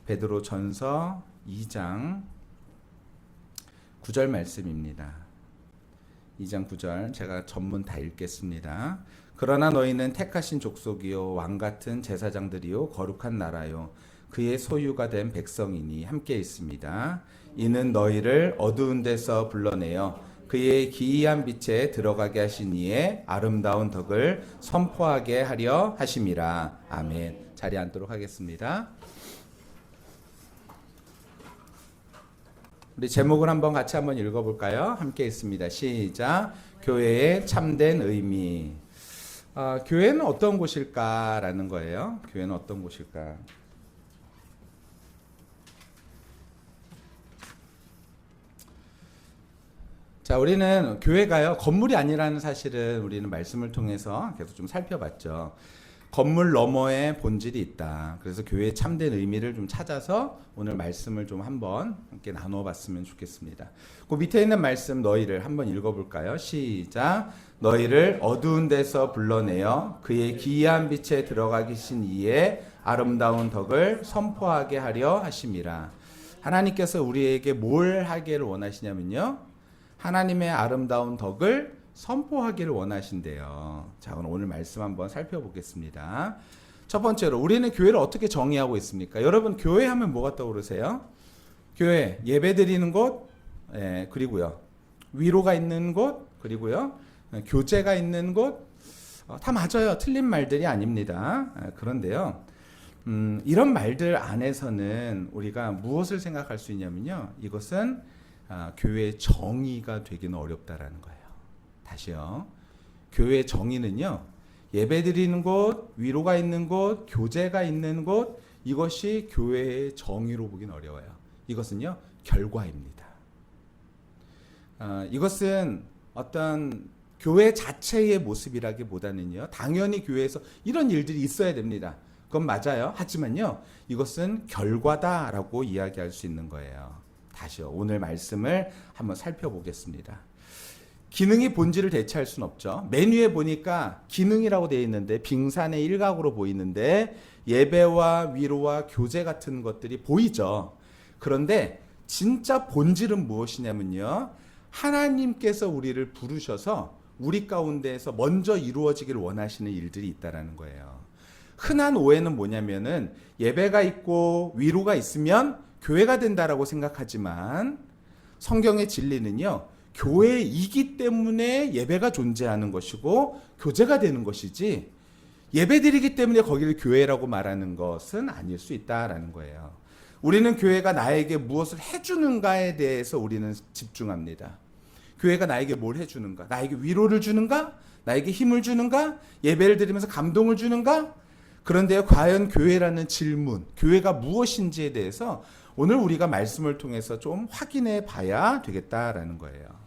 베드로전서 2장 9절 말씀입니다. 2장 9절 제가 전문 다 읽겠습니다. 그러나 너희는 택하신 족속이요 왕같은 제사장들이요 거룩한 나라요 그의 소유가 된 백성이니 함께 있습니다. 이는 너희를 어두운 데서 불러내어 그의 기이한 빛에 들어가게 하신 이의 아름다운 덕을 선포하게 하려 하심이라. 아멘. 자리에 앉도록 하겠습니다. 우리 제목을 같이 한번 읽어볼까요? 함께 있습니다. 시작. 교회의 참된 의미. 교회는 어떤 곳일까라는 거예요. 교회는 어떤 곳일까? 자, 우리는 교회가요, 건물이 아니라는 사실은 우리는 말씀을 통해서 계속 좀 살펴봤죠. 건물 너머에 본질이 있다. 그래서 교회의 참된 의미를 좀 찾아서 오늘 말씀을 좀 한번 함께 나누어 봤으면 좋겠습니다. 그 밑에 있는 말씀 너희를 한번 읽어볼까요? 시작. 너희를 어두운 데서 불러내어 그의 기이한 빛에 들어가 계신 이의 아름다운 덕을 선포하게 하려 하심이라. 하나님께서 우리에게 뭘 하기를 원하시냐면요, 하나님의 아름다운 덕을 선포하기를 원하신대요. 자, 오늘 말씀 한번 살펴보겠습니다. 첫 번째로 우리는 교회를 어떻게 정의하고 있습니까? 여러분, 교회 하면 뭐가 떠오르세요? 교회, 예배 드리는 곳, 그리고요, 위로가 있는 곳, 그리고요, 교제가 있는 곳, 다 맞아요. 틀린 말들이 아닙니다. 그런데요, 이런 말들 안에서는 우리가 무엇을 생각할 수 있냐면요, 이것은 교회의 정의가 되기는 어렵다라는 거예요. 다시요. 교회의 정의는요, 예배드리는 곳, 위로가 있는 곳, 교제가 있는 곳, 이것이 교회의 정의로 보기는 어려워요. 이것은요, 결과입니다. 이것은 어떤 교회 자체의 모습이라기보다는요, 당연히 교회에서 이런 일들이 있어야 됩니다. 그건 맞아요. 하지만요, 이것은 결과다라고 이야기할 수 있는 거예요. 다시요. 오늘 말씀을 한번 살펴보겠습니다. 기능이 본질을 대체할 수는 없죠. 메뉴에 보니까 기능이라고 되어 있는데 빙산의 일각으로 보이는데 예배와 위로와 교제 같은 것들이 보이죠. 그런데 진짜 본질은 무엇이냐면요, 하나님께서 우리를 부르셔서 우리 가운데에서 먼저 이루어지길 원하시는 일들이 있다라는 거예요. 흔한 오해는 뭐냐면은 예배가 있고 위로가 있으면 교회가 된다라고 생각하지만 성경의 진리는요, 교회이기 때문에 예배가 존재하는 것이고 교제가 되는 것이지 예배드리기 때문에 거기를 교회라고 말하는 것은 아닐 수 있다라는 거예요. 우리는 교회가 나에게 무엇을 해주는가에 대해서 우리는 집중합니다. 교회가 나에게 뭘 해주는가? 나에게 위로를 주는가? 나에게 힘을 주는가? 예배를 드리면서 감동을 주는가? 그런데 과연 교회라는 질문, 교회가 무엇인지에 대해서 오늘 우리가 말씀을 통해서 좀 확인해 봐야 되겠다라는 거예요.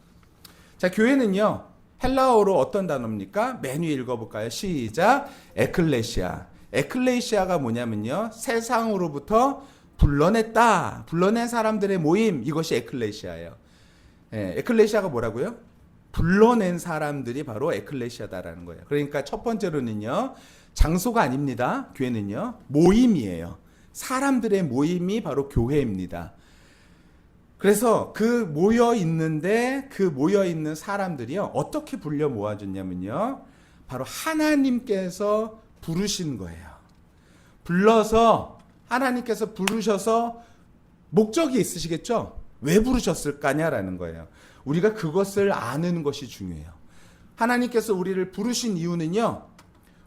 자, 교회는요, 헬라어로 어떤 단어입니까? 메뉴 읽어볼까요? 시작. 에클레시아. 에클레시아가 뭐냐면요, 세상으로부터 불러낸 사람들의 모임, 이것이 에클레시아예요. 에클레시아가 뭐라고요? 불러낸 사람들이 바로 에클레시아다라는 거예요. 그러니까 첫 번째로는요, 장소가 아닙니다. 교회는요, 모임이에요. 사람들의 모임이 바로 교회입니다. 그래서 그 모여있는 사람들이요, 어떻게 불려 모아졌냐면요, 바로 하나님께서 부르신 거예요. 불러서, 하나님께서 부르셔서 목적이 있으시겠죠? 왜 부르셨을까냐라는 거예요. 우리가 그것을 아는 것이 중요해요. 하나님께서 우리를 부르신 이유는요,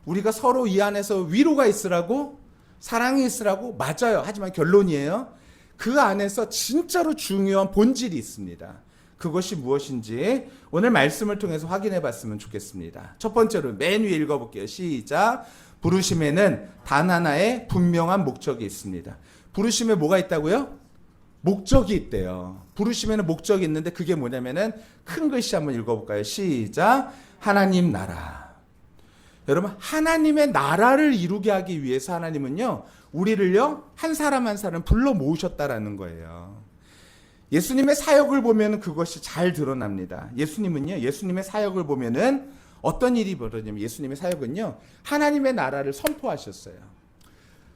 우리가 서로 이 안에서 위로가 있으라고, 사랑이 있으라고, 맞아요. 하지만 결론이에요, 그 안에서 진짜로 중요한 본질이 있습니다. 그것이 무엇인지 오늘 말씀을 통해서 확인해 봤으면 좋겠습니다. 첫 번째로 맨 위에 읽어볼게요. 시작. 부르심에는 단 하나의 분명한 목적이 있습니다. 부르심에 뭐가 있다고요? 목적이 있대요. 부르심에는 목적이 있는데 그게 뭐냐면은 큰 글씨 한번 읽어볼까요? 시작. 하나님 나라. 여러분, 하나님의 나라를 이루게 하기 위해서 하나님은요, 우리를요, 한 사람 한 사람 불러 모으셨다라는 거예요. 예수님의 사역을 보면 그것이 잘 드러납니다. 예수님의 사역을 보면은 어떤 일이 벌어지냐면, 예수님의 사역은요, 하나님의 나라를 선포하셨어요.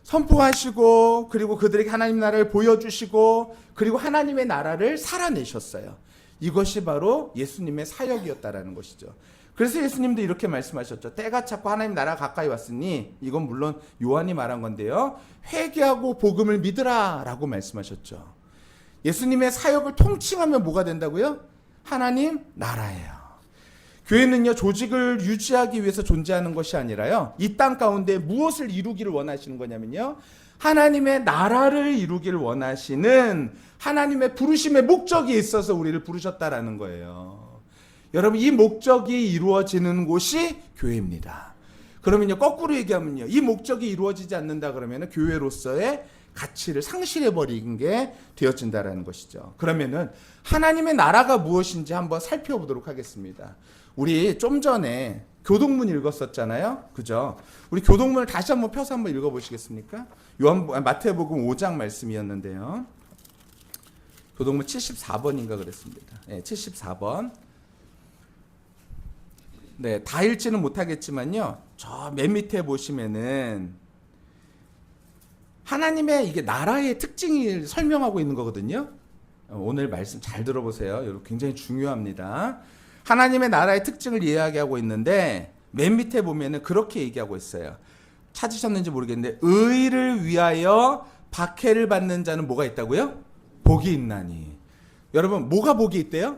선포하시고 그리고 그들에게 하나님 나라를 보여주시고 그리고 하나님의 나라를 살아내셨어요. 이것이 바로 예수님의 사역이었다라는 것이죠. 그래서 예수님도 이렇게 말씀하셨죠. 때가 찼고 하나님 나라가 가까이 왔으니, 이건 물론 요한이 말한 건데요, 회개하고 복음을 믿으라 라고 말씀하셨죠. 예수님의 사역을 통칭하면 뭐가 된다고요? 하나님 나라예요. 교회는요, 조직을 유지하기 위해서 존재하는 것이 아니라요, 이 땅 가운데 무엇을 이루기를 원하시는 거냐면요, 하나님의 나라를 이루기를 원하시는 하나님의 부르심의 목적이 있어서 우리를 부르셨다라는 거예요. 여러분, 이 목적이 이루어지는 곳이 교회입니다. 그러면요, 거꾸로 얘기하면요, 이 목적이 이루어지지 않는다 그러면 교회로서의 가치를 상실해버린 게 되어진다라는 것이죠. 그러면은 하나님의 나라가 무엇인지 한번 살펴보도록 하겠습니다. 우리 좀 전에 교동문 읽었었잖아요. 그죠? 우리 교동문을 다시 한번 펴서 한번 읽어보시겠습니까? 마태복음 5장 말씀이었는데요. 교동문 74번인가 그랬습니다. 네, 74번. 네, 다 읽지는 못하겠지만요, 저 맨 밑에 보시면은 하나님의 이게 나라의 특징을 설명하고 있는 거거든요. 오늘 말씀 잘 들어보세요. 여러분, 굉장히 중요합니다. 하나님의 나라의 특징을 이야기하고 있는데 맨 밑에 보면은 그렇게 얘기하고 있어요. 찾으셨는지 모르겠는데, 의를 위하여 박해를 받는 자는 뭐가 있다고요? 복이 있나니. 여러분, 뭐가 복이 있대요?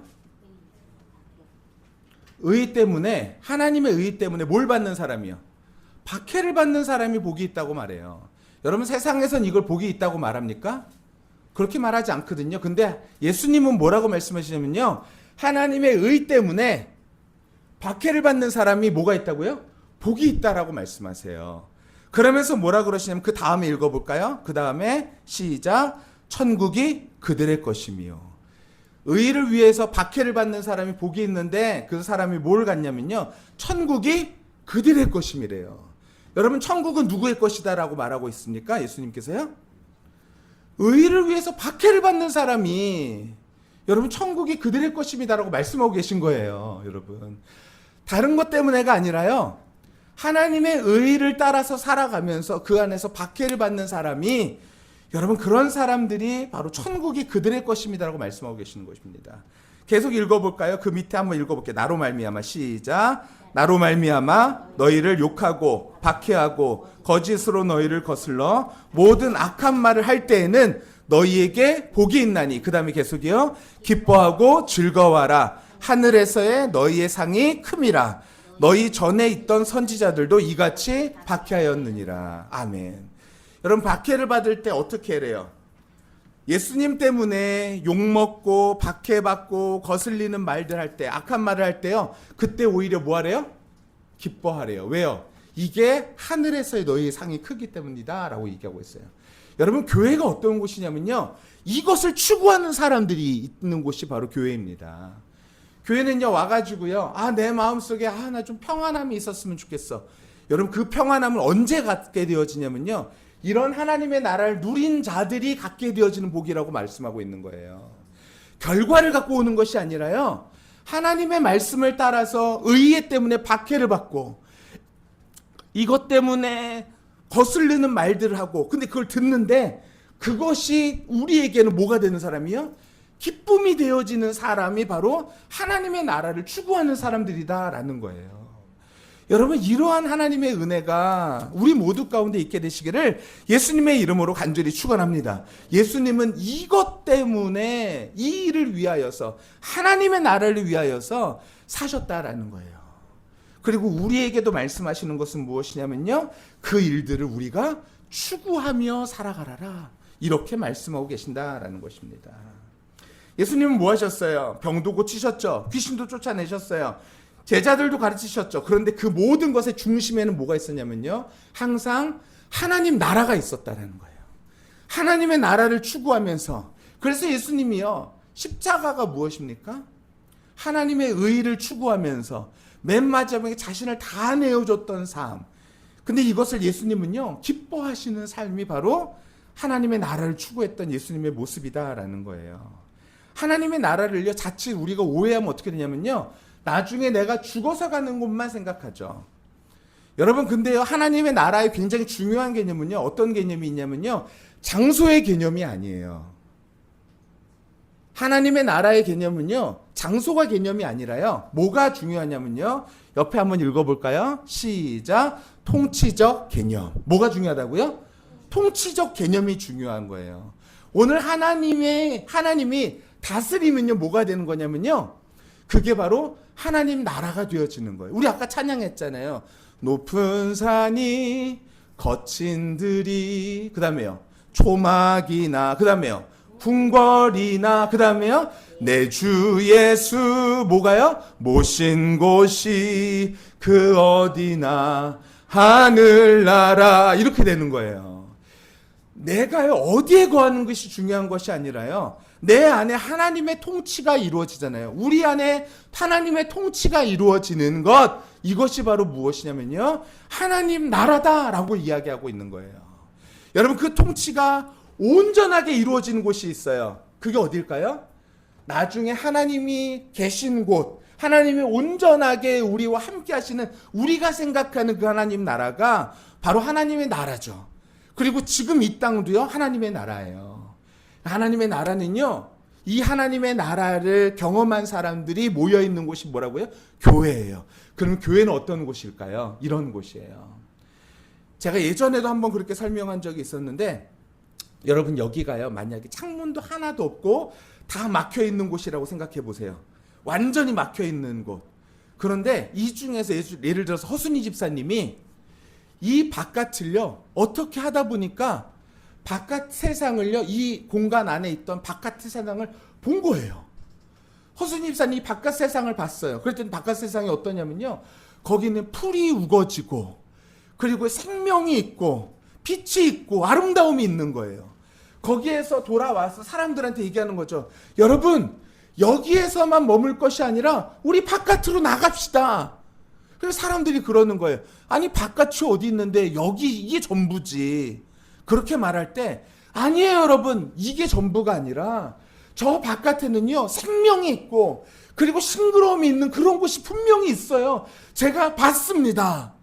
의 때문에, 하나님의 의 때문에 뭘 받는 사람이요? 박해를 받는 사람이 복이 있다고 말해요. 여러분, 세상에선 이걸 복이 있다고 말합니까? 그렇게 말하지 않거든요. 근데 예수님은 뭐라고 말씀하시냐면요, 하나님의 의 때문에 박해를 받는 사람이 뭐가 있다고요? 복이 있다라고 말씀하세요. 그러면서 뭐라 그러시냐면, 그 다음에 읽어볼까요? 그 다음에 시작. 천국이 그들의 것이며. 의를 위해서 박해를 받는 사람이 복이 있는데, 그 사람이 뭘 갖냐면요, 천국이 그들의 것임이래요. 여러분, 천국은 누구의 것이다 라고 말하고 있습니까? 예수님께서요? 의를 위해서 박해를 받는 사람이, 여러분, 천국이 그들의 것입니다 라고 말씀하고 계신 거예요. 여러분, 다른 것 때문에가 아니라요, 하나님의 의를 따라서 살아가면서 그 안에서 박해를 받는 사람이, 여러분, 그런 사람들이 바로 천국이 그들의 것입니다라고 말씀하고 계시는 것입니다. 계속 읽어볼까요? 그 밑에 한번 읽어볼게요. 나로 말미암아. 시작. 나로 말미암아 너희를 욕하고 박해하고 거짓으로 너희를 거슬러 모든 악한 말을 할 때에는 너희에게 복이 있나니. 그 다음에 계속이요. 기뻐하고 즐거워하라. 하늘에서의 너희의 상이 큼이라. 너희 전에 있던 선지자들도 이같이 박해하였느니라. 아멘. 여러분, 박해를 받을 때 어떻게 해래요? 예수님 때문에 욕먹고 박해받고 거슬리는 말들 할 때, 악한 말을 할 때요, 그때 오히려 뭐 하래요? 기뻐하래요. 왜요? 이게 하늘에서의 너희의 상이 크기 때문이다 라고 얘기하고 있어요. 여러분, 교회가 어떤 곳이냐면요, 이것을 추구하는 사람들이 있는 곳이 바로 교회입니다. 교회는요, 와가지고요, 내 마음속에 나 좀 평안함이 있었으면 좋겠어. 여러분, 그 평안함을 언제 갖게 되어지냐면요, 이런 하나님의 나라를 누린 자들이 갖게 되어지는 복이라고 말씀하고 있는 거예요. 결과를 갖고 오는 것이 아니라요, 하나님의 말씀을 따라서 의의 때문에 박해를 받고 이것 때문에 거슬리는 말들을 하고, 근데 그걸 듣는데 그것이 우리에게는 뭐가 되는 사람이요? 기쁨이 되어지는 사람이 바로 하나님의 나라를 추구하는 사람들이다라는 거예요. 여러분, 이러한 하나님의 은혜가 우리 모두 가운데 있게 되시기를 예수님의 이름으로 간절히 축원합니다. 예수님은 이것 때문에, 이 일을 위하여서, 하나님의 나라를 위하여서 사셨다라는 거예요. 그리고 우리에게도 말씀하시는 것은 무엇이냐면요, 그 일들을 우리가 추구하며 살아가라, 이렇게 말씀하고 계신다라는 것입니다. 예수님은 뭐 하셨어요? 병도 고치셨죠. 귀신도 쫓아내셨어요. 제자들도 가르치셨죠. 그런데 그 모든 것의 중심에는 뭐가 있었냐면요, 항상 하나님 나라가 있었다는 거예요. 하나님의 나라를 추구하면서. 그래서 예수님이요, 십자가가 무엇입니까? 하나님의 의를 추구하면서 맨 마지막에 자신을 다 내어줬던 삶. 근데 이것을 예수님은요, 기뻐하시는 삶이 바로 하나님의 나라를 추구했던 예수님의 모습이다라는 거예요. 하나님의 나라를요, 자칫 우리가 오해하면 어떻게 되냐면요, 나중에 내가 죽어서 가는 곳만 생각하죠. 여러분 근데요, 하나님의 나라의 굉장히 중요한 개념은요, 어떤 개념이 있냐면요, 장소의 개념이 아니에요. 하나님의 나라의 개념은요, 장소가 개념이 아니라요, 뭐가 중요하냐면요, 옆에 한번 읽어볼까요? 시작. 통치적 개념. 뭐가 중요하다고요? 통치적 개념이 중요한 거예요. 오늘 하나님이 다스리면요, 뭐가 되는 거냐면요, 그게 바로 하나님 나라가 되어지는 거예요. 우리 아까 찬양했잖아요. 높은 산이 거친 들이, 그 다음에요, 초막이나, 그 다음에요, 궁궐이나, 그 다음에요, 내 주 예수 뭐가요? 모신 곳이 그 어디나 하늘나라, 이렇게 되는 거예요. 내가요, 어디에 거하는 것이 중요한 것이 아니라요, 내 안에 하나님의 통치가 이루어지잖아요. 우리 안에 하나님의 통치가 이루어지는 것, 이것이 바로 무엇이냐면요, 하나님 나라다라고 이야기하고 있는 거예요. 여러분, 그 통치가 온전하게 이루어지는 곳이 있어요. 그게 어딜까요? 나중에 하나님이 계신 곳, 하나님이 온전하게 우리와 함께 하시는, 우리가 생각하는 그 하나님 나라가 바로 하나님의 나라죠. 그리고 지금 이 땅도요, 하나님의 나라예요. 하나님의 나라는요, 이 하나님의 나라를 경험한 사람들이 모여 있는 곳이 뭐라고요? 교회예요. 그럼 교회는 어떤 곳일까요? 이런 곳이에요. 제가 예전에도 한번 그렇게 설명한 적이 있었는데, 여러분 여기가요, 만약에 창문도 하나도 없고 다 막혀 있는 곳이라고 생각해 보세요. 완전히 막혀 있는 곳. 그런데 이 중에서 예를 들어서 허순이 집사님이 이 바깥을요, 어떻게 하다 보니까 바깥 세상을요, 이 공간 안에 있던 바깥 세상을 본 거예요. 허순이 집사님이 바깥 세상을 봤어요. 그랬더니 바깥 세상이 어떠냐면요, 거기는 풀이 우거지고, 그리고 생명이 있고, 빛이 있고, 아름다움이 있는 거예요. 거기에서 돌아와서 사람들한테 얘기하는 거죠. 여러분, 여기에서만 머물 것이 아니라 우리 바깥으로 나갑시다. 그래서 사람들이 그러는 거예요. 아니, 바깥이 어디 있는데 이게 전부지. 그렇게 말할 때, 아니에요 여러분, 이게 전부가 아니라 저 바깥에는요, 생명이 있고, 그리고 싱그러움이 있는 그런 곳이 분명히 있어요. 제가 봤습니다.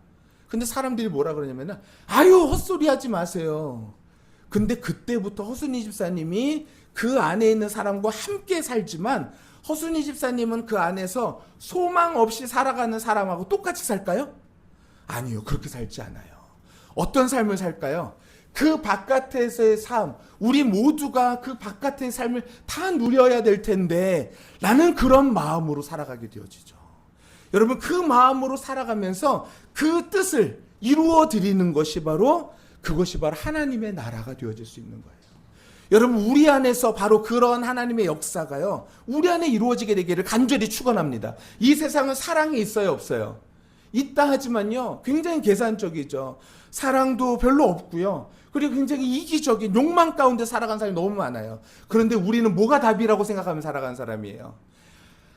근데 사람들이 뭐라 그러냐면, 아유, 헛소리 하지 마세요. 근데 그때부터 허순이 집사님이 그 안에 있는 사람과 함께 살지만, 허순이 집사님은 그 안에서 소망 없이 살아가는 사람하고 똑같이 살까요? 아니요, 그렇게 살지 않아요. 어떤 삶을 살까요? 그 바깥에서의 삶, 우리 모두가 그 바깥의 삶을 다 누려야 될 텐데 라는 그런 마음으로 살아가게 되어지죠. 여러분, 그 마음으로 살아가면서 그 뜻을 이루어 드리는 것이 바로, 그것이 바로 하나님의 나라가 되어질 수 있는 거예요. 여러분, 우리 안에서 바로 그런 하나님의 역사가요, 우리 안에 이루어지게 되기를 간절히 축원합니다. 이 세상은 사랑이 있어요, 없어요? 있다 하지만요, 굉장히 계산적이죠. 사랑도 별로 없고요. 그리고 굉장히 이기적인 욕망 가운데 살아간 사람이 너무 많아요. 그런데 우리는 뭐가 답이라고 생각하면 살아가는 사람이에요?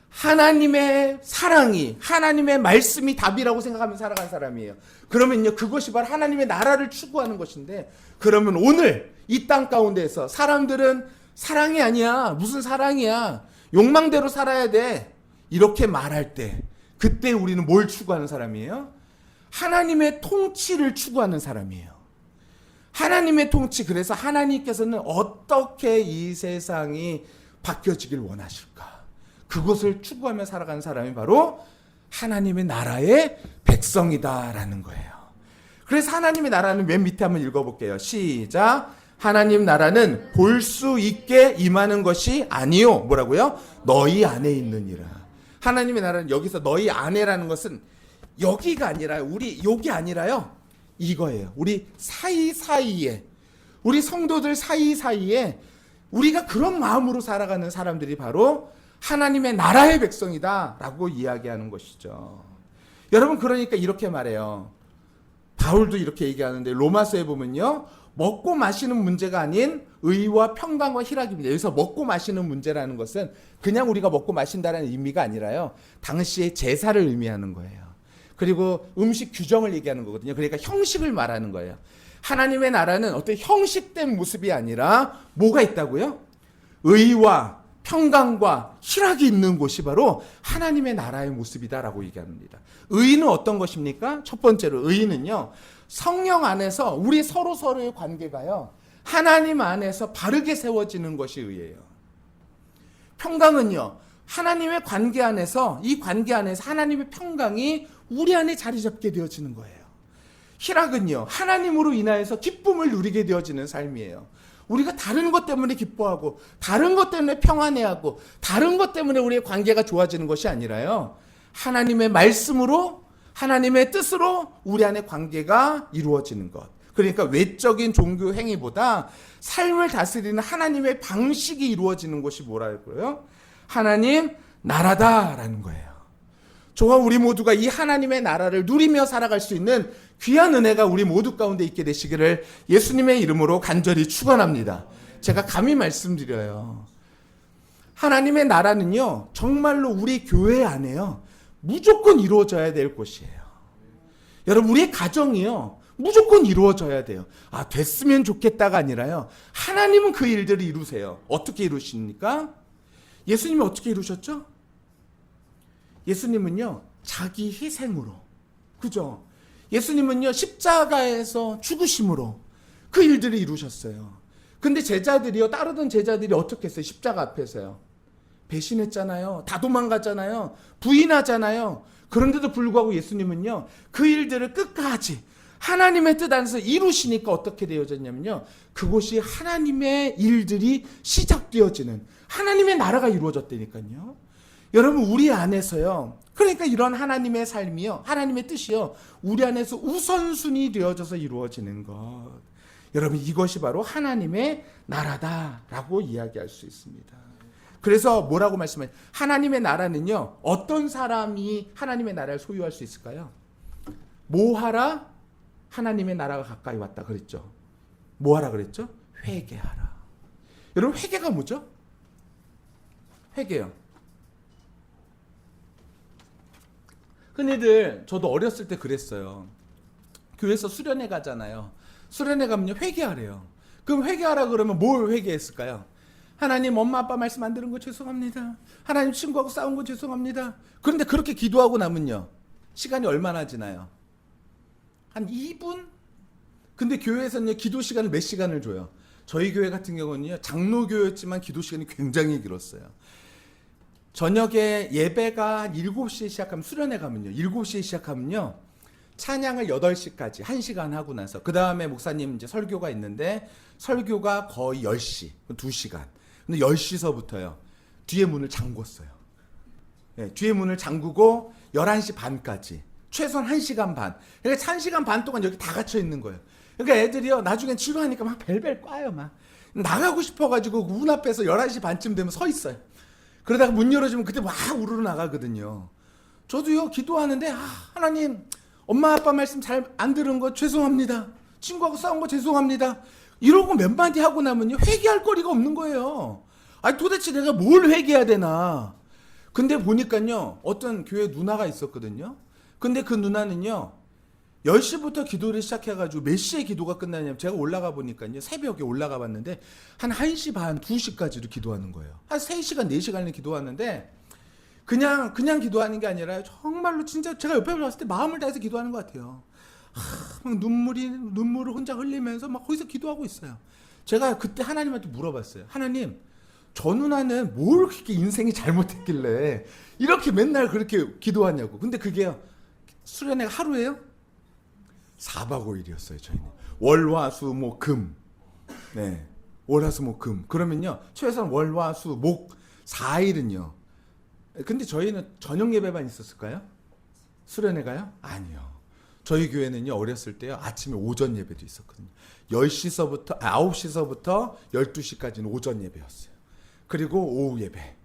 하나님의 사랑이, 하나님의 말씀이 답이라고 생각하면 살아가는 사람이에요. 그러면요, 그것이 바로 하나님의 나라를 추구하는 것인데, 그러면 오늘 이 땅 가운데에서 사람들은 사랑이 아니야, 무슨 사랑이야, 욕망대로 살아야 돼, 이렇게 말할 때, 그때 우리는 뭘 추구하는 사람이에요? 하나님의 통치를 추구하는 사람이에요. 하나님의 통치. 그래서 하나님께서는 어떻게 이 세상이 바뀌어지길 원하실까, 그것을 추구하며 살아가는 사람이 바로 하나님의 나라의 백성이다라는 거예요. 그래서 하나님의 나라는 맨 밑에 한번 읽어볼게요. 시작. 하나님 나라는 볼 수 있게 임하는 것이 아니요, 뭐라고요? 너희 안에 있느니라. 하나님의 나라는 여기서 너희 안에라는 것은 여기가 아니라, 우리 여기 아니라요, 이거예요. 우리 사이사이에, 우리 성도들 사이사이에 우리가 그런 마음으로 살아가는 사람들이 바로 하나님의 나라의 백성이다라고 이야기하는 것이죠. 여러분, 그러니까 이렇게 말해요. 바울도 이렇게 얘기하는데, 로마서에 보면요, 먹고 마시는 문제가 아닌 의와 평강과 희락입니다. 여기서 먹고 마시는 문제라는 것은 그냥 우리가 먹고 마신다는 의미가 아니라요, 당시의 제사를 의미하는 거예요. 그리고 음식 규정을 얘기하는 거거든요. 그러니까 형식을 말하는 거예요. 하나님의 나라는 어떤 형식된 모습이 아니라 뭐가 있다고요? 의와 평강과 희락이 있는 곳이 바로 하나님의 나라의 모습이다라고 얘기합니다. 의인은 어떤 것입니까? 첫 번째로 의인은요, 성령 안에서 우리 서로의 관계가요, 하나님 안에서 바르게 세워지는 것이 의예요. 평강은요, 하나님의 관계 안에서, 이 관계 안에서 하나님의 평강이 우리 안에 자리 잡게 되어지는 거예요. 희락은요, 하나님으로 인하여서 기쁨을 누리게 되어지는 삶이에요. 우리가 다른 것 때문에 기뻐하고, 다른 것 때문에 평안해하고, 다른 것 때문에 우리의 관계가 좋아지는 것이 아니라요, 하나님의 말씀으로, 하나님의 뜻으로 우리 안에 관계가 이루어지는 것. 그러니까 외적인 종교 행위보다 삶을 다스리는 하나님의 방식이 이루어지는 것이 뭐라고요? 하나님 나라다라는 거예요. 저와 우리 모두가 이 하나님의 나라를 누리며 살아갈 수 있는 귀한 은혜가 우리 모두 가운데 있게 되시기를 예수님의 이름으로 간절히 축원합니다. 제가 감히 말씀드려요. 하나님의 나라는요, 정말로 우리 교회 안에요, 무조건 이루어져야 될 것이에요. 여러분, 우리의 가정이요, 무조건 이루어져야 돼요. 아, 됐으면 좋겠다가 아니라요, 하나님은 그 일들을 이루세요. 어떻게 이루십니까? 예수님이 어떻게 이루셨죠? 예수님은요, 자기 희생으로, 그죠? 예수님은요, 십자가에서 죽으심으로 그 일들을 이루셨어요. 근데 제자들이요, 따르던 제자들이 어떻게 했어요? 십자가 앞에서요, 배신했잖아요. 다 도망갔잖아요. 부인하잖아요. 그런데도 불구하고 예수님은요, 그 일들을 끝까지 하나님의 뜻 안에서 이루시니까 어떻게 되어졌냐면요, 그곳이 하나님의 일들이 시작되어지는 하나님의 나라가 이루어졌다니까요. 여러분, 우리 안에서요, 그러니까 이런 하나님의 삶이요, 하나님의 뜻이요, 우리 안에서 우선순위 되어져서 이루어지는 것. 여러분, 이것이 바로 하나님의 나라다라고 이야기할 수 있습니다. 그래서 뭐라고 말씀해요? 하나님의 나라는요, 어떤 사람이 하나님의 나라를 소유할 수 있을까요? 뭐하라? 하나님의 나라가 가까이 왔다 그랬죠. 뭐하라 그랬죠? 회개하라. 여러분, 회개가 뭐죠? 회개요. 흔히들 저도 어렸을 때 그랬어요. 교회에서 수련회 가잖아요. 수련회 가면요, 회개하래요. 그럼 회개하라 그러면 뭘 회개했을까요? 하나님, 엄마 아빠 말씀 안 들은 거 죄송합니다. 하나님, 친구하고 싸운 거 죄송합니다. 그런데 그렇게 기도하고 나면요, 시간이 얼마나 지나요? 한 2분? 근데 교회에서는요, 기도 시간을 몇 시간을 줘요? 저희 교회 같은 경우는요, 장로교였지만 기도 시간이 굉장히 길었어요. 저녁에 예배가 7시에 시작하면, 수련회 가면요, 7시에 시작하면요, 찬양을 8시까지 1시간 하고 나서, 그 다음에 목사님 이제 설교가 있는데, 설교가 거의 10시, 2시간. 근데 10시서부터요, 뒤에 문을 잠궜어요. 네, 뒤에 문을 잠그고 11시 반까지. 최소한 1시간 반. 그러니까 1시간 반 동안 여기 다 갇혀 있는 거예요. 그러니까 애들이요, 나중엔 지루하니까 막 벨벨 꽈요, 막. 나가고 싶어가지고 문 앞에서 11시 반쯤 되면 서 있어요. 그러다가 문 열어주면 그때 막 우르르 나가거든요. 저도요, 기도하는데, 하나님, 엄마 아빠 말씀 잘 안 들은 거 죄송합니다. 친구하고 싸운 거 죄송합니다. 이러고 몇 마디 하고 나면요, 회개할 거리가 없는 거예요. 아니, 도대체 내가 뭘 회개해야 되나. 근데 보니까요, 어떤 교회 누나가 있었거든요. 근데 그 누나는요, 10시부터 기도를 시작해가지고 몇 시에 기도가 끝나냐면, 제가 올라가 보니까요, 새벽에 올라가 봤는데 한 1시 반, 2시까지도 기도하는 거예요. 한 3시간, 4시간을 기도하는데, 그냥 기도하는 게 아니라 정말로 진짜 제가 옆에 봤을 때 마음을 다해서 기도하는 것 같아요. 막 눈물을 혼자 흘리면서 막 거기서 기도하고 있어요. 제가 그때 하나님한테 물어봤어요. 하나님, 저 누나는 뭘 그렇게 인생이 잘못했길래 이렇게 맨날 그렇게 기도하냐고. 근데 그게요, 수련회가 하루예요? 4박 5일이었어요, 저희는. 월, 화, 수, 목, 금. 네. 월, 화, 수, 목, 금. 그러면요, 최소한 월, 화, 수, 목 4일은요. 근데 저희는 저녁 예배만 있었을까요? 수련회가요? 아니요. 저희 교회는요, 어렸을 때요, 아침에 오전 예배도 있었거든요. 9시서부터 12시까지는 오전 예배였어요. 그리고 오후 예배.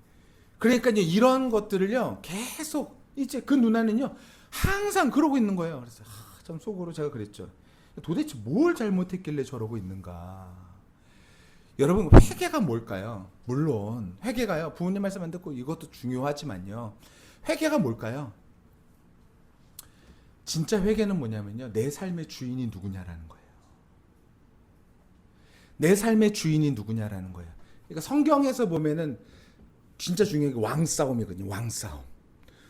그러니까 이런 것들을요, 계속, 이제 그 누나는요, 항상 그러고 있는 거예요. 그래서 참 속으로 제가 그랬죠. 도대체 뭘 잘못했길래 저러고 있는가. 여러분, 회개가 뭘까요? 물론 회개가요, 부모님 말씀 안 듣고 이것도 중요하지만요, 회개가 뭘까요? 진짜 회개는 뭐냐면요, 내 삶의 주인이 누구냐라는 거예요. 내 삶의 주인이 누구냐라는 거예요. 그러니까 성경에서 보면은 진짜 중요한 게 왕싸움이거든요. 왕싸움.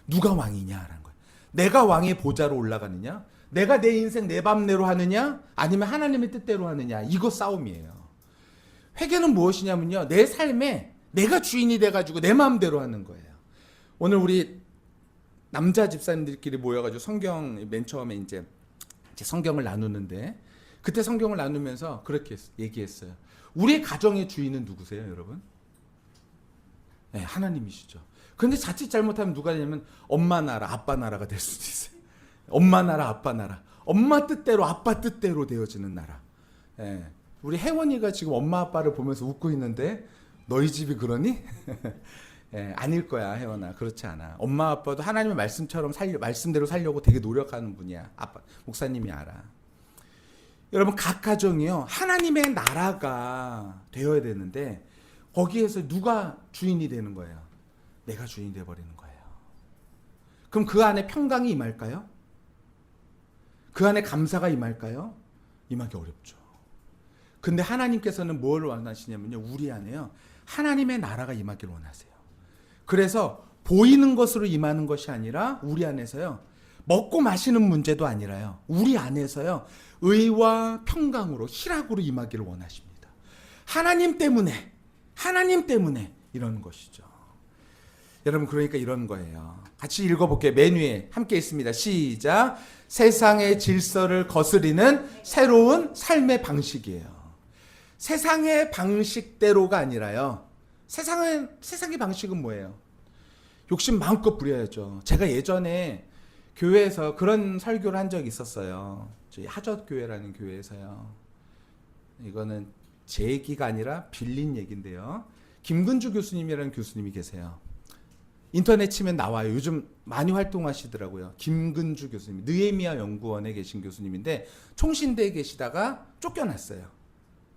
누가 왕이냐라는 거예요. 내가 왕의 보좌로 올라가느냐, 내가 내 인생 내 맘대로 하느냐, 아니면 하나님의 뜻대로 하느냐, 이거 싸움이에요. 회개는 무엇이냐면요, 내 삶에 내가 주인이 돼가지고 내 마음대로 하는 거예요. 오늘 우리 남자 집사님들끼리 모여가지고 성경 맨 처음에 이제 성경을 나누는데, 그때 성경을 나누면서 그렇게 얘기했어요. 우리의 가정의 주인은 누구세요, 여러분? 네, 하나님이시죠. 그런데 자칫 잘못하면 누가 되냐면 엄마 나라, 아빠 나라가 될 수도 있어요. 엄마 나라, 아빠 나라. 엄마 뜻대로, 아빠 뜻대로 되어지는 나라. 네. 우리 혜원이가 지금 엄마 아빠를 보면서 웃고 있는데 너희 집이 그러니? 아닐 거야, 혜원아. 그렇지 않아. 엄마 아빠도 하나님의 말씀처럼 말씀대로 살려고 되게 노력하는 분이야. 아빠, 목사님이 알아. 여러분, 각 가정이요, 하나님의 나라가 되어야 되는데 거기에서 누가 주인이 되는 거예요? 내가 주인이 되어버리는 거예요. 그럼 그 안에 평강이 임할까요? 그 안에 감사가 임할까요? 임하기 어렵죠. 근데 하나님께서는 뭘 원하시냐면요, 우리 안에요, 하나님의 나라가 임하기를 원하세요. 그래서 보이는 것으로 임하는 것이 아니라 우리 안에서요, 먹고 마시는 문제도 아니라요, 우리 안에서요, 의와 평강으로, 희락으로 임하기를 원하십니다. 하나님 때문에 이러는 것이죠. 여러분, 그러니까 이런 거예요. 같이 읽어볼게요. 맨 위에 함께 있습니다. 시작. 세상의 질서를 거스리는 새로운 삶의 방식이에요. 세상의 방식대로가 아니라요, 세상의 방식은 뭐예요? 욕심 마음껏 부려야죠. 제가 예전에 교회에서 그런 설교를 한 적이 있었어요. 저희 하젓교회라는 교회에서요. 이거는 제 얘기가 아니라 빌린 얘기인데요. 김근주 교수님이라는 교수님이 계세요. 인터넷 치면 나와요. 요즘 많이 활동하시더라고요. 김근주 교수님, 느헤미야 연구원에 계신 교수님인데 총신대에 계시다가 쫓겨났어요.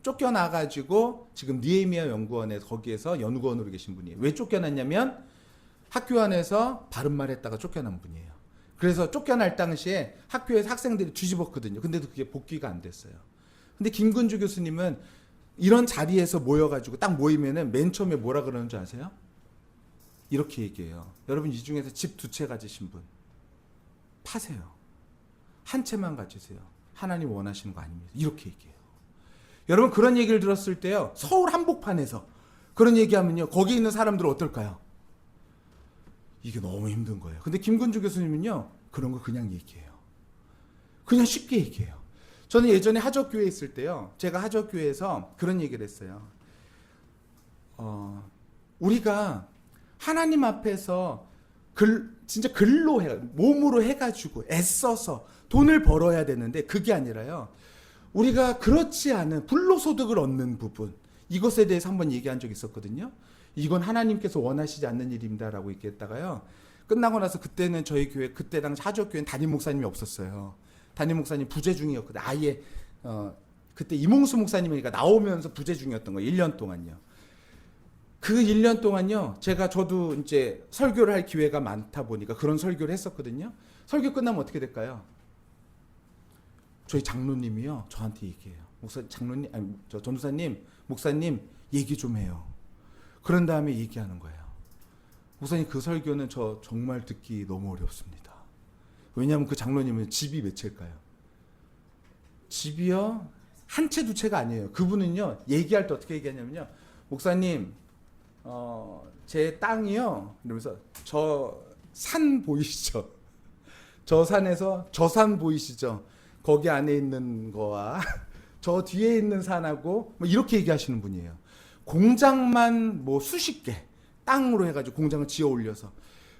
쫓겨나가지고 지금 느헤미야 연구원에 거기에서 연구원으로 계신 분이에요. 왜 쫓겨났냐면 학교 안에서 바른 말 했다가 쫓겨난 분이에요. 그래서 쫓겨날 당시에 학교에서 학생들이 뒤집었거든요. 근데도 그게 복귀가 안 됐어요. 근데 김근주 교수님은 이런 자리에서 모여가지고 딱 모이면은 맨 처음에 뭐라 그러는 줄 아세요? 이렇게 얘기해요. 여러분, 이 중에서 집 2채 가지신 분 파세요. 한 채만 가지세요. 하나님 원하시는 거 아닙니다. 이렇게 얘기해요. 여러분, 그런 얘기를 들었을 때요, 서울 한복판에서 그런 얘기하면요, 거기 있는 사람들은 어떨까요? 이게 너무 힘든 거예요. 근데 김근주 교수님은요, 그런 거 그냥 얘기해요. 그냥 쉽게 얘기해요. 저는 예전에 하적교회에 있을 때요, 제가 하적교회에서 그런 얘기를 했어요. 우리가 하나님 앞에서 진짜 글로 몸으로 해가지고 애써서 돈을 벌어야 되는데, 그게 아니라요, 우리가 그렇지 않은 불로소득을 얻는 부분, 이것에 대해서 한번 얘기한 적이 있었거든요. 이건 하나님께서 원하시지 않는 일입니다라고 얘기했다가요, 끝나고 나서 그때는 저희 교회, 그때 당시 하적교회는 담임 목사님이 없었어요. 담임 목사님 부재 중이었거든요. 아예 그때 이몽수 목사님이니까 나오면서 부재 중이었던 거예요. 1년 동안요. 그 1년 동안요, 저도 이제 설교를 할 기회가 많다 보니까 그런 설교를 했었거든요. 설교 끝나면 어떻게 될까요? 저희 장로님이요, 저한테 얘기해요. 전도사님, 목사님, 얘기 좀 해요. 그런 다음에 얘기하는 거예요. 목사님, 그 설교는 저 정말 듣기 너무 어렵습니다. 왜냐하면 그 장로님은 집이 몇 채일까요? 집이요, 한 채, 2채가 아니에요. 그분은요, 얘기할 때 어떻게 얘기하냐면요, 목사님, 제 땅이요, 이러면서 저 산 보이시죠? 저 산에서 저 산 보이시죠? 거기 안에 있는 거와 저 뒤에 있는 산하고 뭐 이렇게 얘기하시는 분이에요. 공장만 뭐 수십 개 땅으로 해가지고 공장을 지어 올려서.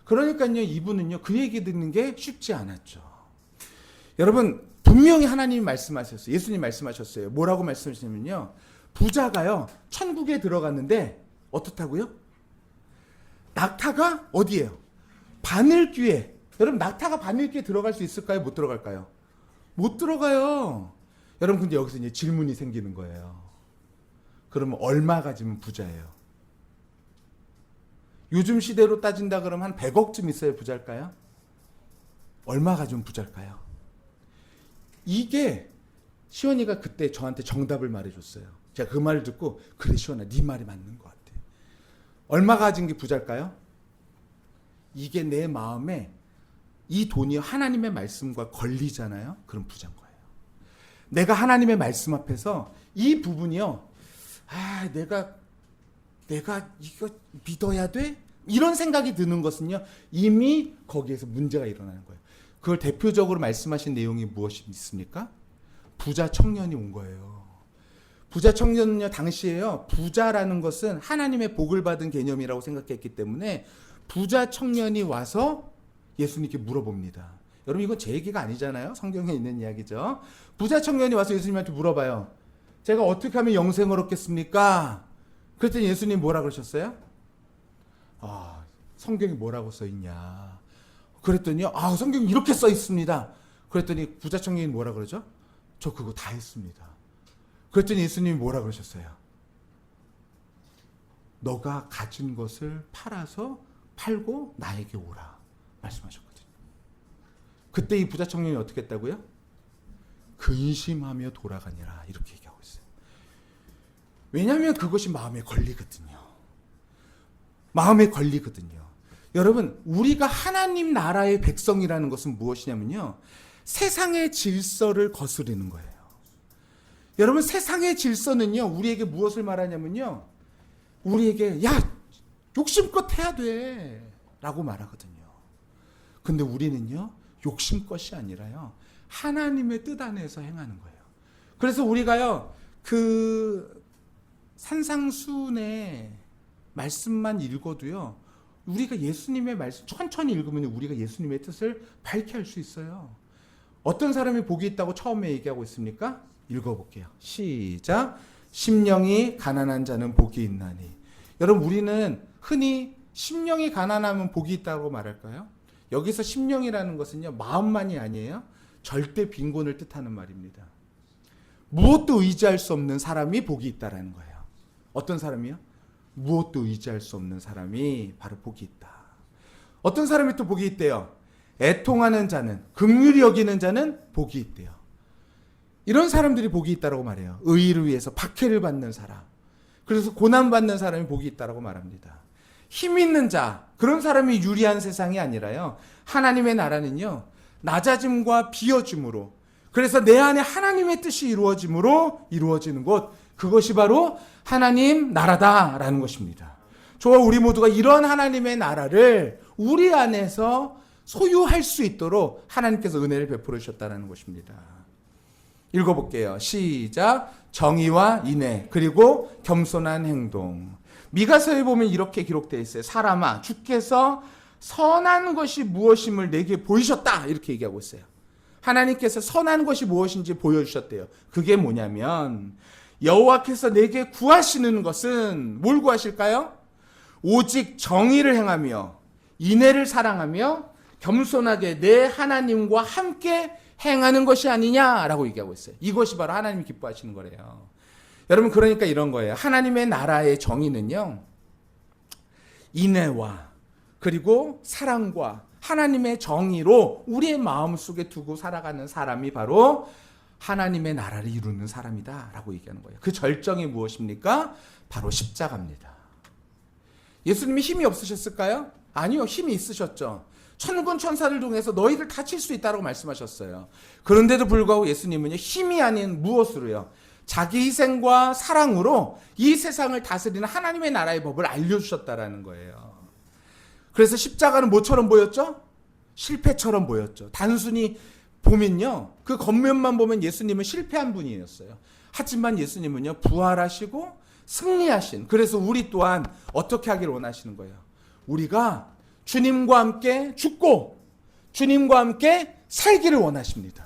그러니까요, 이분은요, 그 얘기 듣는 게 쉽지 않았죠. 여러분, 분명히 하나님이 말씀하셨어요. 예수님 말씀하셨어요. 뭐라고 말씀하시냐면요, 부자가요, 천국에 들어갔는데 어떻다고요? 낙타가 어디예요? 바늘귀에. 여러분, 낙타가 바늘귀에 들어갈 수 있을까요? 못 들어갈까요? 못 들어가요. 여러분, 근데 여기서 이제 질문이 생기는 거예요. 그러면 얼마 가지면 부자예요? 요즘 시대로 따진다 그러면 한 100억쯤 있어야 부자일까요? 얼마 가지면 부자일까요? 이게 시원이가 그때 저한테 정답을 말해줬어요. 제가 그 말을 듣고, 그래 시원아, 네 말이 맞는 것 같아. 얼마 가진 게 부자일까요? 이게 내 마음에 이 돈이 하나님의 말씀과 걸리잖아요. 그럼 부자인 거예요. 내가 하나님의 말씀 앞에서 이 부분이요. 내가 이거 믿어야 돼? 이런 생각이 드는 것은요. 이미 거기에서 문제가 일어나는 거예요. 그걸 대표적으로 말씀하신 내용이 무엇이 있습니까? 부자 청년이 온 거예요. 부자 청년은요, 당시에요, 부자라는 것은 하나님의 복을 받은 개념이라고 생각했기 때문에 부자 청년이 와서 예수님께 물어봅니다. 여러분, 이건 제 얘기가 아니잖아요. 성경에 있는 이야기죠. 부자 청년이 와서 예수님한테 물어봐요. 제가 어떻게 하면 영생을 얻겠습니까? 그랬더니 예수님 뭐라 그러셨어요? 성경에 뭐라고 써 있냐? 그랬더니요, 성경에 이렇게 써 있습니다. 그랬더니 부자 청년이 뭐라 그러죠? 저 그거 다 했습니다. 그랬더니 예수님이 뭐라 그러셨어요? 너가 가진 것을 팔고 나에게 오라 말씀하셨거든요. 그때 이 부자 청년이 어떻게 했다고요? 근심하며 돌아가니라 이렇게 얘기하고 있어요. 왜냐하면 그것이 마음에 걸리거든요. 마음에 걸리거든요. 여러분, 우리가 하나님 나라의 백성이라는 것은 무엇이냐면요, 세상의 질서를 거스르는 거예요. 여러분, 세상의 질서는요, 우리에게 무엇을 말하냐면요, 우리에게 욕심껏 해야 돼 라고 말하거든요. 근데 우리는요, 욕심껏이 아니라요, 하나님의 뜻 안에서 행하는 거예요. 그래서 우리가요, 그 산상수훈의 말씀만 읽어도요, 우리가 예수님의 말씀 천천히 읽으면 우리가 예수님의 뜻을 밝게 할 수 있어요. 어떤 사람이 복이 있다고 처음에 얘기하고 있습니까? 읽어볼게요. 시작. 심령이 가난한 자는 복이 있나니. 여러분, 우리는 흔히 심령이 가난하면 복이 있다고 말할까요? 여기서 심령이라는 것은요, 마음만이 아니에요. 절대 빈곤을 뜻하는 말입니다. 무엇도 의지할 수 없는 사람이 복이 있다라는 거예요. 어떤 사람이요? 무엇도 의지할 수 없는 사람이 바로 복이 있다. 어떤 사람이 또 복이 있대요? 애통하는 자는, 긍휼히 여기는 자는 복이 있대요. 이런 사람들이 복이 있다라고 말해요. 의의를 위해서 박해를 받는 사람, 그래서 고난받는 사람이 복이 있다라고 말합니다. 힘 있는 자, 그런 사람이 유리한 세상이 아니라요, 하나님의 나라는요, 낮아짐과 비어짐으로, 그래서 내 안에 하나님의 뜻이 이루어짐으로 이루어지는 곳, 그것이 바로 하나님 나라다라는 것입니다. 저와 우리 모두가 이런 하나님의 나라를 우리 안에서 소유할 수 있도록 하나님께서 은혜를 베풀어 주셨다는 것입니다. 읽어볼게요. 시작. 정의와 인애, 그리고 겸손한 행동. 미가서에 보면 이렇게 기록되어 있어요. 사람아, 주께서 선한 것이 무엇임을 내게 보이셨다, 이렇게 얘기하고 있어요. 하나님께서 선한 것이 무엇인지 보여주셨대요. 그게 뭐냐면, 여호와께서 내게 구하시는 것은 뭘 구하실까요? 오직 정의를 행하며 인애를 사랑하며 겸손하게 내 하나님과 함께 행하는 것이 아니냐라고 얘기하고 있어요. 이것이 바로 하나님이 기뻐하시는 거래요. 여러분, 그러니까 이런 거예요. 하나님의 나라의 정의는요, 인애와 그리고 사랑과 하나님의 정의로 우리의 마음속에 두고 살아가는 사람이 바로 하나님의 나라를 이루는 사람이다 라고 얘기하는 거예요. 그 절정이 무엇입니까? 바로 십자가입니다. 예수님이 힘이 없으셨을까요? 아니요, 힘이 있으셨죠. 천군 천사를 통해서 너희들 다칠 수 있다고 말씀하셨어요. 그런데도 불구하고 예수님은요, 힘이 아닌 무엇으로요? 자기 희생과 사랑으로 이 세상을 다스리는 하나님의 나라의 법을 알려주셨다라는 거예요. 그래서 십자가는 뭐처럼 보였죠? 실패처럼 보였죠. 단순히 보면요, 그 겉면만 보면 예수님은 실패한 분이었어요. 하지만 예수님은요, 부활하시고 승리하신, 그래서 우리 또한 어떻게 하기를 원하시는 거예요? 우리가 주님과 함께 죽고 주님과 함께 살기를 원하십니다.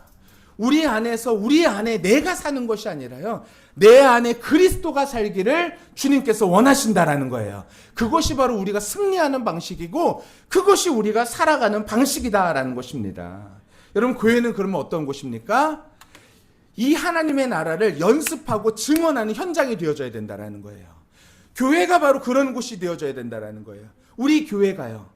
우리 안에 내가 사는 것이 아니라요, 내 안에 그리스도가 살기를 주님께서 원하신다라는 거예요. 그것이 바로 우리가 승리하는 방식이고 그것이 우리가 살아가는 방식이다라는 것입니다. 여러분, 교회는 그러면 어떤 곳입니까? 이 하나님의 나라를 연습하고 증언하는 현장이 되어져야 된다라는 거예요. 교회가 바로 그런 곳이 되어져야 된다라는 거예요. 우리 교회가요.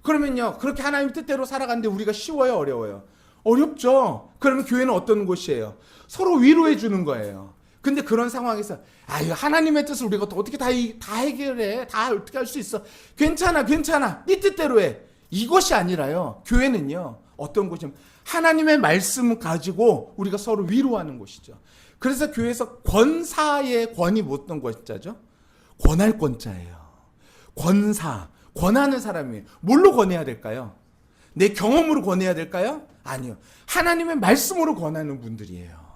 그러면요, 그렇게 하나님 뜻대로 살아가는데 우리가 쉬워요, 어려워요? 어렵죠. 그러면 교회는 어떤 곳이에요? 서로 위로해 주는 거예요. 근데 그런 상황에서 이거 하나님의 뜻을 우리가 어떻게 다 해결해? 다 어떻게 할 수 있어? 괜찮아. 네 뜻대로 해. 이것이 아니라요. 교회는요. 어떤 곳이냐면 하나님의 말씀을 가지고 우리가 서로 위로하는 곳이죠. 그래서 교회에서 권사의 권이 어떤 권자죠? 권할 권자예요. 권사. 권하는 사람이에요. 뭘로 권해야 될까요? 내 경험으로 권해야 될까요? 아니요. 하나님의 말씀으로 권하는 분들이에요.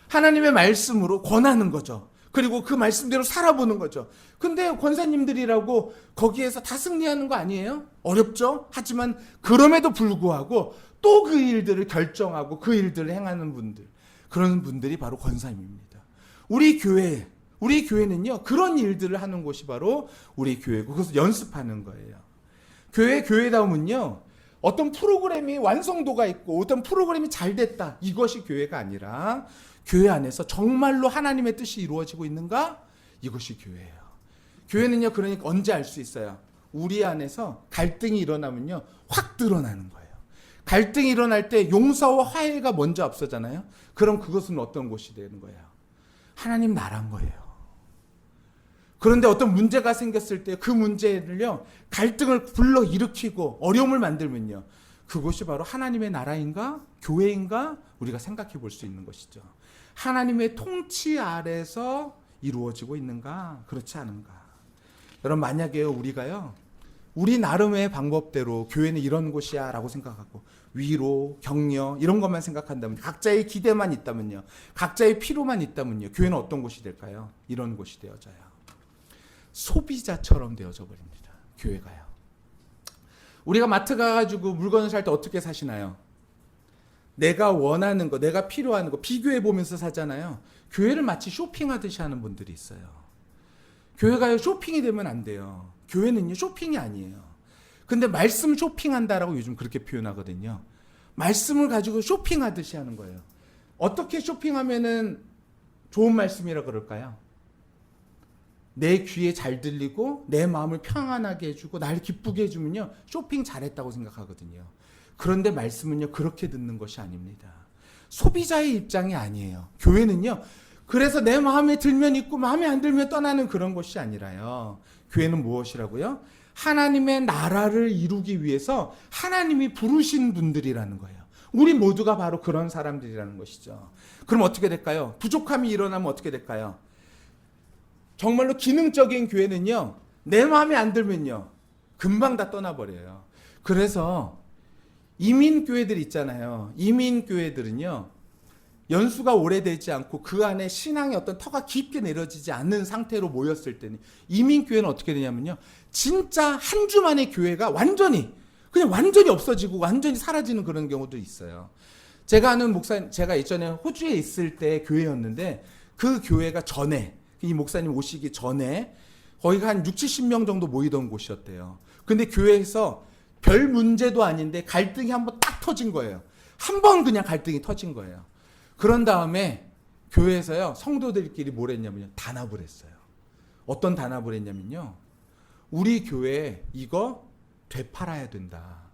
하나님의 말씀으로 권하는 거죠. 그리고 그 말씀대로 살아보는 거죠. 근데 권사님들이라고 거기에서 다 승리하는 거 아니에요? 어렵죠? 하지만 그럼에도 불구하고 또 그 일들을 결정하고 그 일들을 행하는 분들, 그런 분들이 바로 권사님입니다. 우리 교회는요, 그런 일들을 하는 곳이 바로 우리 교회고, 그것을 연습하는 거예요. 교회다움은요, 어떤 프로그램이 완성도가 있고, 어떤 프로그램이 잘 됐다, 이것이 교회가 아니라, 교회 안에서 정말로 하나님의 뜻이 이루어지고 있는가? 이것이 교회예요. 교회는요, 그러니까 언제 알 수 있어요? 우리 안에서 갈등이 일어나면요, 확 드러나는 거예요. 갈등이 일어날 때 용서와 화해가 먼저 앞서잖아요. 그럼 그것은 어떤 곳이 되는 거예요? 하나님 나라인 거예요. 그런데 어떤 문제가 생겼을 때 그 문제를요, 갈등을 불러 일으키고 어려움을 만들면요, 그것이 바로 하나님의 나라인가? 교회인가? 우리가 생각해 볼 수 있는 것이죠. 하나님의 통치 아래서 이루어지고 있는가? 그렇지 않은가? 여러분, 만약에 우리가요, 우리 나름의 방법대로 교회는 이런 곳이야 라고 생각하고 위로, 격려 이런 것만 생각한다면, 각자의 기대만 있다면요, 각자의 필요만 있다면요, 교회는 어떤 곳이 될까요? 이런 곳이 되어져요. 소비자처럼 되어져 버립니다. 교회가요. 우리가 마트 가가지고 물건을 살 때 어떻게 사시나요? 내가 원하는 거, 내가 필요한 거 비교해 보면서 사잖아요. 교회를 마치 쇼핑하듯이 하는 분들이 있어요. 교회가요, 쇼핑이 되면 안 돼요. 교회는요, 쇼핑이 아니에요. 근데 말씀 쇼핑한다라고 요즘 그렇게 표현하거든요. 말씀을 가지고 쇼핑하듯이 하는 거예요. 어떻게 쇼핑하면은 좋은 말씀이라 그럴까요? 내 귀에 잘 들리고 내 마음을 평안하게 해주고 나를 기쁘게 해주면요, 쇼핑 잘했다고 생각하거든요. 그런데 말씀은요, 그렇게 듣는 것이 아닙니다. 소비자의 입장이 아니에요. 교회는요, 그래서 내 마음에 들면 있고 마음에 안 들면 떠나는 그런 것이 아니라요. 교회는 무엇이라고요? 하나님의 나라를 이루기 위해서 하나님이 부르신 분들이라는 거예요. 우리 모두가 바로 그런 사람들이라는 것이죠. 그럼 어떻게 될까요? 부족함이 일어나면 어떻게 될까요? 정말로 기능적인 교회는요, 내 마음에 안 들면요, 금방 다 떠나버려요. 그래서 이민교회들 있잖아요. 이민교회들은요, 연수가 오래되지 않고 그 안에 신앙의 어떤 터가 깊게 내려지지 않는 상태로 모였을 때는 이민교회는 어떻게 되냐면요, 진짜 한 주 만에 교회가 완전히 없어지고 완전히 사라지는 그런 경우도 있어요. 제가 아는 목사님, 제가 예전에 호주에 있을 때 교회였는데, 그 교회가 전에, 이 목사님 오시기 전에 거기가 한 6, 70명 정도 모이던 곳이었대요. 근데 교회에서 별 문제도 아닌데 갈등이 한번 딱 터진 거예요. 한 번 그냥 갈등이 터진 거예요. 그런 다음에 교회에서요, 성도들끼리 뭘 했냐면요, 단합을 했어요. 어떤 단합을 했냐면요, 우리 교회 이거 되팔아야 된다.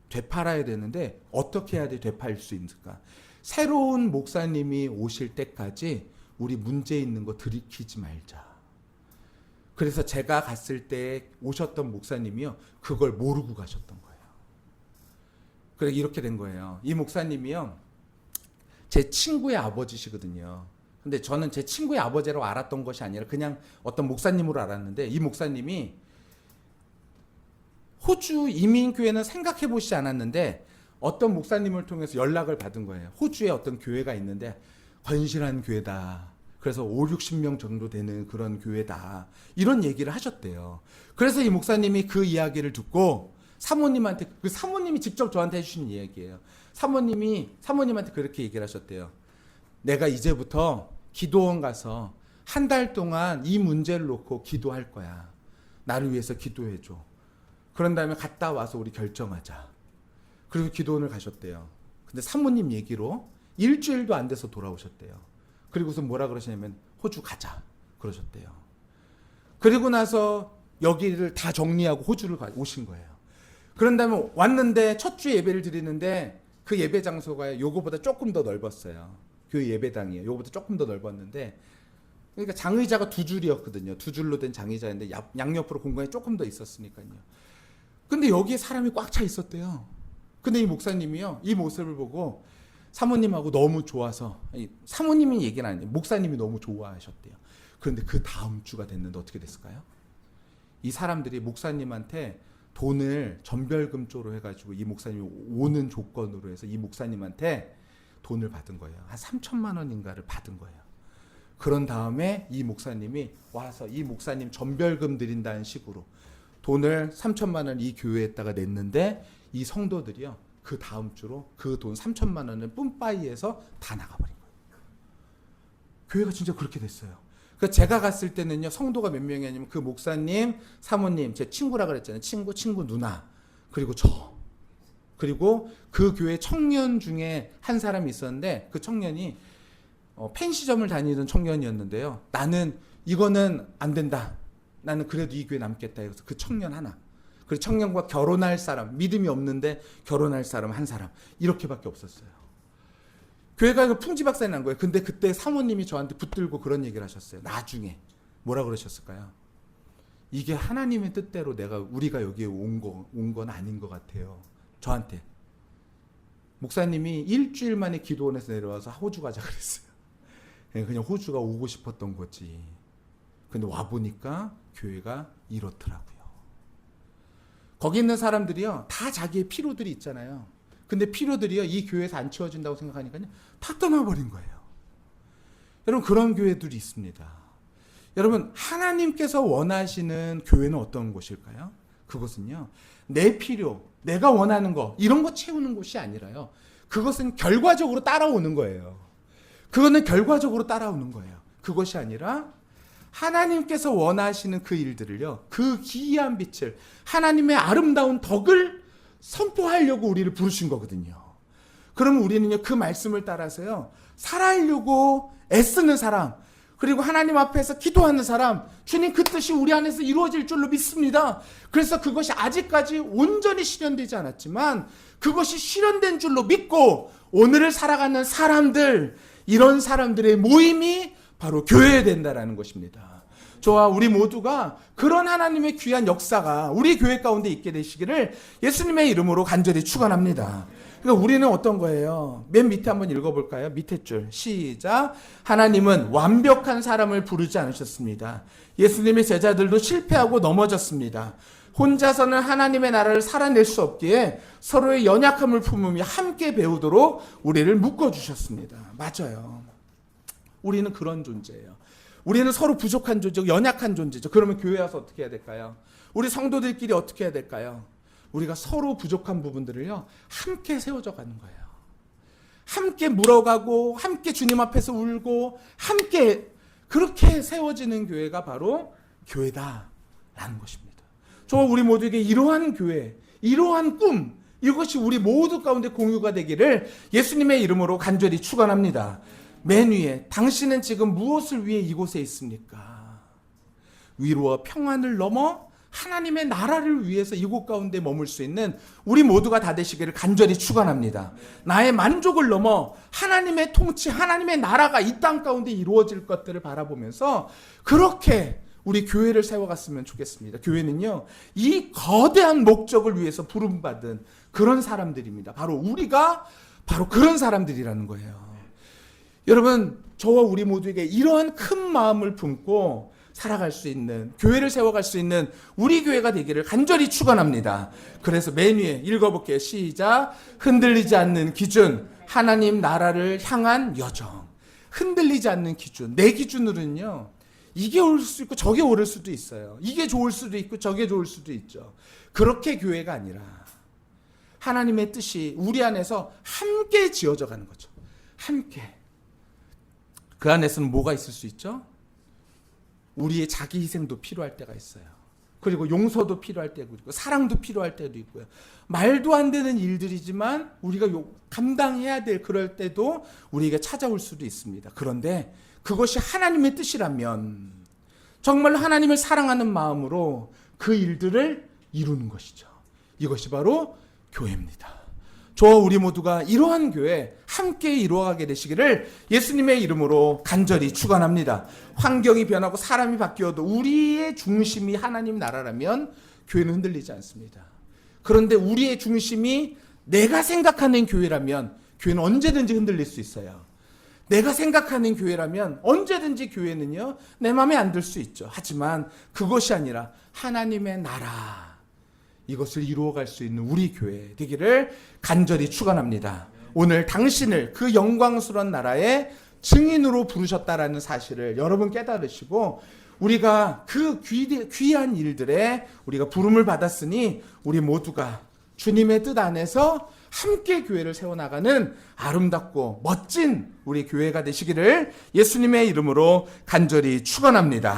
되팔아야 되는데 어떻게 해야 되팔 수 있을까? 새로운 목사님이 오실 때까지 우리 문제 있는 거 들이키지 말자. 그래서 제가 갔을 때 오셨던 목사님이요, 그걸 모르고 가셨던 거예요. 그래, 이렇게 된 거예요. 이 목사님이요, 제 친구의 아버지시거든요. 근데 저는 제 친구의 아버지라고 알았던 것이 아니라 그냥 어떤 목사님으로 알았는데, 이 목사님이 호주 이민교회는 생각해 보시지 않았는데 어떤 목사님을 통해서 연락을 받은 거예요. 호주에 어떤 교회가 있는데 건실한 교회다. 그래서 5, 60명 정도 되는 그런 교회다. 이런 얘기를 하셨대요. 그래서 이 목사님이 그 이야기를 듣고 사모님한테, 그 사모님이 직접 저한테 해주신 이야기예요. 사모님한테 그렇게 얘기를 하셨대요. 내가 이제부터 기도원 가서 한 달 동안 이 문제를 놓고 기도할 거야. 나를 위해서 기도해줘. 그런 다음에 갔다 와서 우리 결정하자. 그리고 기도원을 가셨대요. 근데 사모님 얘기로 일주일도 안 돼서 돌아오셨대요. 그리고서 뭐라 그러시냐면 호주 가자 그러셨대요. 그리고 나서 여기를 다 정리하고 호주를 오신 거예요. 그런 다음에 왔는데 첫 주 예배를 드리는데 그 예배 장소가 요거보다 조금 더 넓었어요. 교회 예배당이에요. 요거보다 조금 더 넓었는데, 그러니까 장의자가 두 줄이었거든요. 두 줄로 된 장의자인데 양옆으로 공간이 조금 더 있었으니까요. 근데 여기에 사람이 꽉 차 있었대요. 근데 이 목사님이요, 이 모습을 보고 사모님하고 너무 좋아서, 사모님이 얘기는 아니에요. 목사님이 너무 좋아하셨대요. 그런데 그 다음 주가 됐는데 어떻게 됐을까요? 이 사람들이 목사님한테 돈을 전별금조로 해가지고 이 목사님이 오는 조건으로 해서 이 목사님한테 돈을 받은 거예요. 한 3천만 원인가를 받은 거예요. 그런 다음에 이 목사님이 와서 이 목사님 전별금 드린다는 식으로 돈을 3천만 원 이 교회에다가 냈는데, 이 성도들이요, 그 다음 주로 그 돈 3천만 원을 뿜빠이에서 다 나가버린 거예요. 교회가 진짜 그렇게 됐어요. 그러니까 제가 갔을 때는요, 성도가 몇 명이 아니면 그 목사님, 사모님, 제 친구라 그랬잖아요. 친구 누나, 그리고 저, 그리고 그 교회 청년 중에 한 사람이 있었는데, 그 청년이 펜시점을 다니던 청년이었는데요. 나는 이거는 안 된다. 나는 그래도 이 교회 남겠다. 그래서 그 청년 하나, 그리고 청년과 결혼할 사람, 믿음이 없는데 결혼할 사람 한 사람, 이렇게밖에 없었어요. 교회가 이거 풍지박산이 난 거예요. 근데 그때 사모님이 저한테 붙들고 그런 얘기를 하셨어요. 나중에 뭐라 그러셨을까요? 이게 하나님의 뜻대로 우리가 여기에 온 건 아닌 것 같아요. 저한테. 목사님이 일주일 만에 기도원에서 내려와서 호주 가자 그랬어요. 그냥 호주가 오고 싶었던 거지. 근데 와보니까 교회가 이렇더라고요. 거기 있는 사람들이요, 다 자기의 필요들이 있잖아요. 근데 필요들이요, 이 교회에서 안 채워진다고 생각하니까요, 다 떠나버린 거예요. 여러분, 그런 교회들이 있습니다. 여러분, 하나님께서 원하시는 교회는 어떤 곳일까요? 그것은요, 내 필요, 내가 원하는 거, 이런 거 채우는 곳이 아니라요, 그것은 결과적으로 따라오는 거예요. 그거는 결과적으로 따라오는 거예요. 그것이 아니라 하나님께서 원하시는 그 일들을요, 그 기이한 빛을, 하나님의 아름다운 덕을 선포하려고 우리를 부르신 거거든요. 그러면 우리는요, 그 말씀을 따라서요, 살아가려고 애쓰는 사람, 그리고 하나님 앞에서 기도하는 사람, 주님 그 뜻이 우리 안에서 이루어질 줄로 믿습니다. 그래서 그것이 아직까지 온전히 실현되지 않았지만 그것이 실현된 줄로 믿고 오늘을 살아가는 사람들, 이런 사람들의 모임이 바로 교회에 된다라는 것입니다. 저와 우리 모두가 그런 하나님의 귀한 역사가 우리 교회 가운데 있게 되시기를 예수님의 이름으로 간절히 축원합니다. 그러니까 우리는 어떤 거예요? 맨 밑에 한번 읽어볼까요? 밑에 줄 시작. 하나님은 완벽한 사람을 부르지 않으셨습니다. 예수님의 제자들도 실패하고 넘어졌습니다. 혼자서는 하나님의 나라를 살아낼 수 없기에 서로의 연약함을 품으며 함께 배우도록 우리를 묶어주셨습니다. 맞아요. 우리는 그런 존재예요. 우리는 서로 부족한 존재고 연약한 존재죠. 그러면 교회 와서 어떻게 해야 될까요? 우리 성도들끼리 어떻게 해야 될까요? 우리가 서로 부족한 부분들을요, 함께 세워져 가는 거예요. 함께 물어가고 함께 주님 앞에서 울고 함께 그렇게 세워지는 교회가 바로 교회다라는 것입니다. 저와 우리 모두에게 이러한 교회, 이러한 꿈, 이것이 우리 모두 가운데 공유가 되기를 예수님의 이름으로 간절히 축원합니다. 맨 위에, 당신은 지금 무엇을 위해 이곳에 있습니까? 위로와 평안을 넘어 하나님의 나라를 위해서 이곳 가운데 머물 수 있는 우리 모두가 다 되시기를 간절히 축원합니다. 나의 만족을 넘어 하나님의 통치, 하나님의 나라가 이 땅 가운데 이루어질 것들을 바라보면서 그렇게 우리 교회를 세워갔으면 좋겠습니다. 교회는요, 이 거대한 목적을 위해서 부름받은 그런 사람들입니다. 바로 우리가 바로 그런 사람들이라는 거예요. 여러분, 저와 우리 모두에게 이러한 큰 마음을 품고 살아갈 수 있는, 교회를 세워갈 수 있는 우리 교회가 되기를 간절히 축원합니다. 그래서 맨 위에 읽어볼게요. 시작. 흔들리지 않는 기준, 하나님 나라를 향한 여정. 흔들리지 않는 기준. 내 기준으로는요, 이게 올 수 있고 저게 오를 수도 있어요. 이게 좋을 수도 있고 저게 좋을 수도 있죠. 그렇게 교회가 아니라 하나님의 뜻이 우리 안에서 함께 지어져 가는 거죠. 함께. 그 안에서는 뭐가 있을 수 있죠? 우리의 자기 희생도 필요할 때가 있어요. 그리고 용서도 필요할 때도 있고 사랑도 필요할 때도 있고요. 말도 안 되는 일들이지만 우리가 감당해야 될 그럴 때도 우리에게 찾아올 수도 있습니다. 그런데 그것이 하나님의 뜻이라면 정말 하나님을 사랑하는 마음으로 그 일들을 이루는 것이죠. 이것이 바로 교회입니다. 저와 우리 모두가 이러한 교회 함께 이루어가게 되시기를 예수님의 이름으로 간절히 축원합니다. 환경이 변하고 사람이 바뀌어도 우리의 중심이 하나님 나라라면 교회는 흔들리지 않습니다. 그런데 우리의 중심이 내가 생각하는 교회라면 교회는 언제든지 흔들릴 수 있어요. 내가 생각하는 교회라면 언제든지 교회는요, 내 마음에 안 들 수 있죠. 하지만 그것이 아니라 하나님의 나라, 이것을 이루어갈 수 있는 우리 교회 되기를 간절히 축원합니다. 오늘 당신을 그 영광스러운 나라의 증인으로 부르셨다라는 사실을 여러분 깨달으시고, 우리가 그 귀한 일들에 우리가 부름을 받았으니 우리 모두가 주님의 뜻 안에서 함께 교회를 세워나가는 아름답고 멋진 우리 교회가 되시기를 예수님의 이름으로 간절히 축원합니다.